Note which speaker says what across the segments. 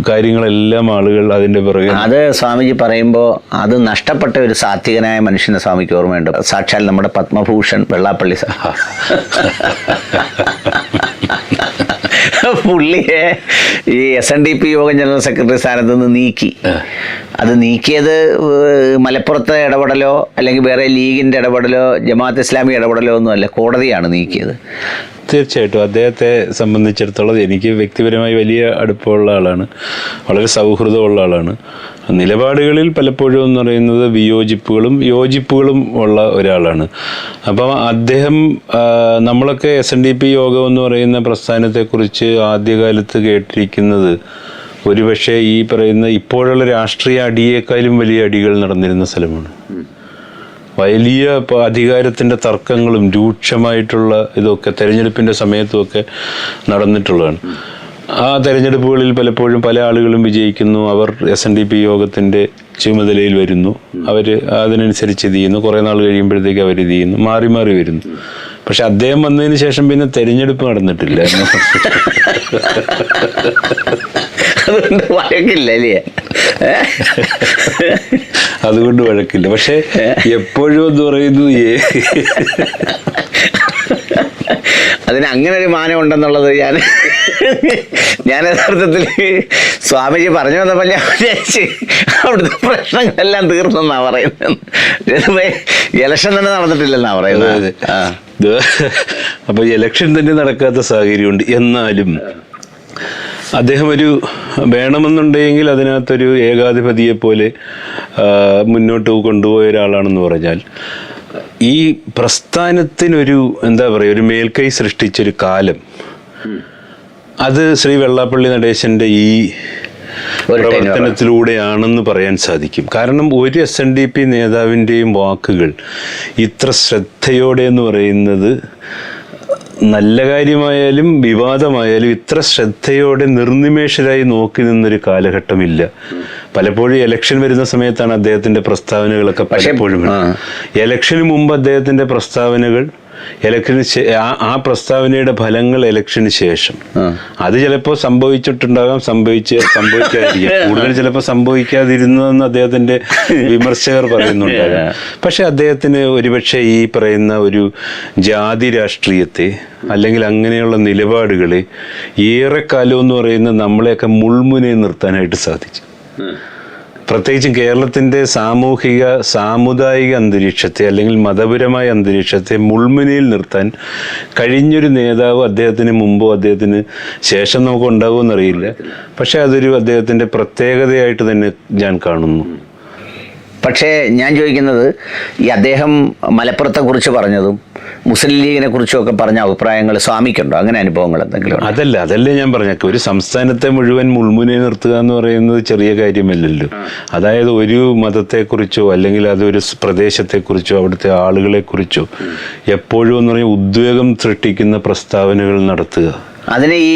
Speaker 1: കാര്യങ്ങളെല്ലാം ആളുകൾ അതിൻ്റെ പിറകെ.
Speaker 2: അത് സ്വാമിജി പറയുമ്പോൾ അത് നഷ്ടപ്പെട്ട ഒരു സാത്വികനായ മനുഷ്യനെ സ്വാമിക്ക് ഓർമ്മയുണ്ട്. സാക്ഷാൽ നമ്മുടെ പത്മഭൂഷൺ വെള്ളാപ്പള്ളി പുള്ളിയെ ഈ SNDP യോഗം ജനറൽ സെക്രട്ടറി സ്ഥാനത്ത് നിന്ന് നീക്കി. അത് നീക്കിയത് മലപ്പുറത്തെ ഇടപെടലോ അല്ലെങ്കിൽ വേറെ ലീഗിൻ്റെ ഇടപെടലോ ജമാഅത്ത് ഇസ്ലാമി ഇടപെടലോ ഒന്നുമല്ല, കോടതിയാണ് നീക്കിയത്.
Speaker 1: തീർച്ചയായിട്ടും അദ്ദേഹത്തെ സംബന്ധിച്ചിടത്തോളം എനിക്ക് വ്യക്തിപരമായി വലിയ അടുപ്പമുള്ള ആളാണ്, വളരെ സൗഹൃദമുള്ള ആളാണ്. നിലപാടുകളിൽ പലപ്പോഴും എന്ന് പറയുന്നത് വിയോജിപ്പുകളും യോജിപ്പുകളും ഉള്ള ഒരാളാണ്. അപ്പം അദ്ദേഹം, നമ്മളൊക്കെ SNDP യോഗം എന്ന് പറയുന്ന പ്രസ്ഥാനത്തെക്കുറിച്ച് ആദ്യകാലത്ത് കേട്ടിരിക്കുന്നത് ഒരുപക്ഷെ ഈ പറയുന്ന ഇപ്പോഴുള്ള രാഷ്ട്രീയ അടിയേക്കാളും വലിയ അടികൾ നടന്നിരുന്ന സ്ഥലമാണ്. വലിയ അധികാരത്തിൻ്റെ തർക്കങ്ങളും രൂക്ഷമായിട്ടുള്ള ഇതൊക്കെ തെരഞ്ഞെടുപ്പിൻ്റെ സമയത്തുമൊക്കെ നടന്നിട്ടുള്ളതാണ്. ആ തെരഞ്ഞെടുപ്പുകളിൽ പലപ്പോഴും പല ആളുകളും വിജയിക്കുന്നു. അവർ SNDP യോഗത്തിൻ്റെ ചുമതലയിൽ വരുന്നു, അവർ അതിനനുസരിച്ച് ഇത് ചെയ്യുന്നു. കുറേ നാൾ കഴിയുമ്പോഴത്തേക്ക് അവർ ഇത് ചെയ്യുന്നു, മാറി മാറി വരുന്നു. പക്ഷെ അദ്ദേഹം വന്നതിന് ശേഷം പിന്നെ തെരഞ്ഞെടുപ്പ് നടന്നിട്ടില്ല.
Speaker 2: അതുകൊണ്ട് വഴക്കില്ല അല്ലേ?
Speaker 1: അതുകൊണ്ട് വഴക്കില്ല. പക്ഷെ എപ്പോഴും എന്ന് പറയുന്നത്
Speaker 2: അതിന് അങ്ങനെ ഒരു മാനം ഉണ്ടെന്നുള്ളത് ഞാൻ യഥാർത്ഥത്തിൽ സ്വാമിജി പറഞ്ഞു വന്നപ്പോൾ ഞാൻ വിചാരിച്ച് അവിടുത്തെ പ്രശ്നങ്ങളെല്ലാം തീർന്നെന്നാ പറയുന്നത്. ഇലക്ഷൻ തന്നെ നടന്നിട്ടില്ലെന്നാ പറയുന്നത്.
Speaker 1: അപ്പൊ ഇലക്ഷൻ തന്നെ നടക്കാത്ത സാഹചര്യമുണ്ട്. എന്നാലും അദ്ദേഹം ഒരു വേണമെന്നുണ്ടെങ്കിൽ അതിനകത്തൊരു ഏകാധിപതിയെ പോലെ മുന്നോട്ട് കൊണ്ടുപോയ ഒരാളാണെന്ന് പറഞ്ഞാൽ ഈ പ്രസ്ഥാനത്തിനൊരു എന്താ പറയുക, ഒരു മേൽക്കൈ സൃഷ്ടിച്ചൊരു കാലം അത് ശ്രീ വെള്ളാപ്പള്ളി നടേശൻ്റെ ഈ പ്രവർത്തനത്തിലൂടെയാണെന്ന് പറയാൻ സാധിക്കും. കാരണം ഒരു SNDP നേതാവിൻ്റെയും വാക്കുകൾ ഇത്ര ശ്രദ്ധയോടെ എന്ന് പറയുന്നത്, നല്ല കാര്യമായാലും വിവാദമായാലും ഇത്ര ശ്രദ്ധയോടെ നിർനിമേഷരായി നോക്കി നിന്നൊരു കാലഘട്ടമില്ല. പലപ്പോഴും ഇലക്ഷൻ വരുന്ന സമയത്താണ് അദ്ദേഹത്തിന്റെ പ്രസ്താവനകളൊക്കെ പലപ്പോഴും. ഇലക്ഷന് മുമ്പ് അദ്ദേഹത്തിന്റെ പ്രസ്താവനകൾ, ഇലക്ഷന് ആ പ്രസ്താവനയുടെ ഫലങ്ങൾ ഇലക്ഷന് ശേഷം, അത് ചിലപ്പോൾ സംഭവിച്ചിട്ടുണ്ടാകാം, സംഭവിക്കാതിരിക്കാം. കൂടുതൽ ചിലപ്പോൾ സംഭവിക്കാതിരുന്നതെന്ന് അദ്ദേഹത്തിന്റെ വിമർശകർ പറയുന്നുണ്ടാകാം. പക്ഷെ അദ്ദേഹത്തിന് ഒരുപക്ഷെ ഈ പറയുന്ന ഒരു ജാതി രാഷ്ട്രീയത്തെ അല്ലെങ്കിൽ അങ്ങനെയുള്ള നിലപാടുകളെ ഏറെക്കാലം എന്ന് പറയുന്ന നമ്മളെയൊക്കെ മുൾമുനയിൽ നിർത്താനായിട്ട് സാധിച്ചു. പ്രത്യേകിച്ചും കേരളത്തിൻ്റെ സാമുദായിക അന്തരീക്ഷത്തെ അല്ലെങ്കിൽ മതപരമായ അന്തരീക്ഷത്തെ മുൾമുനയിൽ നിർത്താൻ കഴിഞ്ഞൊരു നേതാവ് അദ്ദേഹത്തിന് മുമ്പോ അദ്ദേഹത്തിന് ശേഷം നമുക്ക് ഉണ്ടാവുമെന്നറിയില്ല. പക്ഷെ അതൊരു അദ്ദേഹത്തിൻ്റെ പ്രത്യേകതയായിട്ട് തന്നെ ഞാൻ കാണുന്നു.
Speaker 2: പക്ഷേ ഞാൻ ചോദിക്കുന്നത്, ഈ അദ്ദേഹം മലപ്പുറത്തെക്കുറിച്ച് പറഞ്ഞതും മുസ്ലിം ലീഗിനെ കുറിച്ചുമൊക്കെ പറഞ്ഞ അഭിപ്രായങ്ങൾ സ്വാമിക്കുണ്ടോ? അങ്ങനെ അനുഭവങ്ങൾ എന്തെങ്കിലും?
Speaker 1: അതല്ലേ ഞാൻ പറഞ്ഞേക്കാം. ഒരു സംസ്ഥാനത്തെ മുഴുവൻ മുൾമുനെ നിർത്തുക എന്ന് പറയുന്നത് ചെറിയ കാര്യമല്ലല്ലോ. അതായത് ഒരു മതത്തെക്കുറിച്ചോ അല്ലെങ്കിൽ അതൊരു പ്രദേശത്തെക്കുറിച്ചോ അവിടുത്തെ ആളുകളെക്കുറിച്ചോ എപ്പോഴും എന്ന് പറഞ്ഞാൽ ഉദ്വേഗം സൃഷ്ടിക്കുന്ന പ്രസ്താവനകൾ നടത്തുക,
Speaker 2: അതിന് ഈ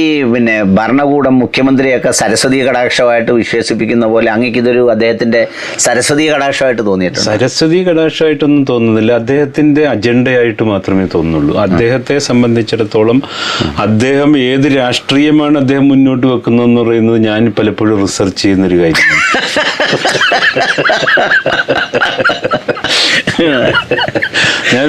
Speaker 2: ഭരണകൂടം മുഖ്യമന്ത്രിയൊക്കെ സരസ്വതി കടാക്ഷമായിട്ട് വിശേഷിപ്പിക്കുന്ന പോലെ അങ്ങേക്കിതൊരു അദ്ദേഹത്തിന്റെ സരസ്വതി കടാക്ഷമായിട്ട് തോന്നിയിട്ടുണ്ട്?
Speaker 1: സരസ്വതി കടാക്ഷമായിട്ടൊന്നും തോന്നുന്നില്ല, അദ്ദേഹത്തിന്റെ അജണ്ടയായിട്ട് മാത്രമേ തോന്നുള്ളൂ. അദ്ദേഹത്തെ സംബന്ധിച്ചിടത്തോളം അദ്ദേഹം ഏത് രാഷ്ട്രീയമാണ് അദ്ദേഹം മുന്നോട്ട് വെക്കുന്നതെന്ന് പറയുന്നത് ഞാൻ പലപ്പോഴും റിസർച്ച് ചെയ്യുന്നൊരു കാര്യമാണ്. ഞാൻ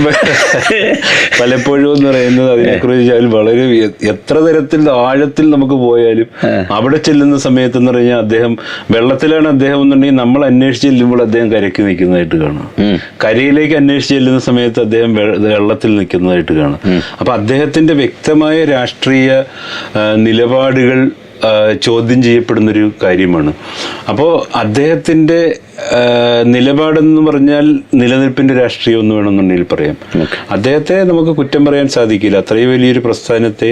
Speaker 1: പലപ്പോഴും എന്ന് പറയുന്നത് അതിനെക്കുറിച്ച് വളരെ എത്ര തരത്തിൽ ആഴത്തിൽ നമുക്ക് പോയാലും അവിടെ ചെല്ലുന്ന സമയത്ത് എന്ന് പറഞ്ഞാൽ അദ്ദേഹം വെള്ളത്തിലാണ് അദ്ദേഹം എന്നുണ്ടെങ്കിൽ നമ്മൾ അന്വേഷിച്ച് ചെല്ലുമ്പോൾ അദ്ദേഹം കരയ്ക്ക് നിൽക്കുന്നതായിട്ട് കാണാം. കരയിലേക്ക് അന്വേഷിച്ച് ചെല്ലുന്ന സമയത്ത് അദ്ദേഹം വെള്ളത്തിൽ നിൽക്കുന്നതായിട്ട് കാണാം. അപ്പൊ അദ്ദേഹത്തിന്റെ വ്യക്തമായ രാഷ്ട്രീയ നിലപാടുകൾ ചോദ്യം ചെയ്യപ്പെടുന്നൊരു കാര്യമാണ്. അപ്പോൾ അദ്ദേഹത്തിൻ്റെ നിലപാടെന്ന് പറഞ്ഞാൽ നിലനിൽപ്പിൻ്റെ രാഷ്ട്രീയം എന്ന് വേണമെന്നുണ്ടെങ്കിൽ പറയാം. അദ്ദേഹത്തെ നമുക്ക് കുറ്റം പറയാൻ സാധിക്കില്ല. അത്രയും വലിയൊരു പ്രസ്ഥാനത്തെ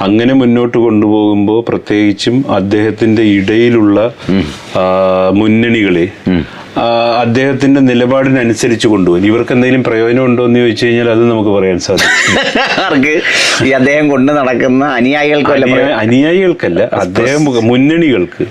Speaker 1: അങ്ങനെ മുന്നോട്ട് കൊണ്ടുപോകുമ്പോൾ പ്രത്യേകിച്ചും അദ്ദേഹത്തിൻ്റെ ഇടയിലുള്ള മുന്നണികളെ അദ്ദേഹത്തിന്റെ നിലപാടിനനുസരിച്ച് കൊണ്ടുപോകും. ഇവർക്ക് എന്തെങ്കിലും പ്രയോജനം ഉണ്ടോ എന്ന് ചോദിച്ചു കഴിഞ്ഞാൽ അത് നമുക്ക് പറയാൻ സാധിക്കും.
Speaker 2: അദ്ദേഹം കൊണ്ട് നടക്കുന്ന അനുയായികൾക്കല്ല,
Speaker 1: അദ്ദേഹം മുന്നണികൾക്ക്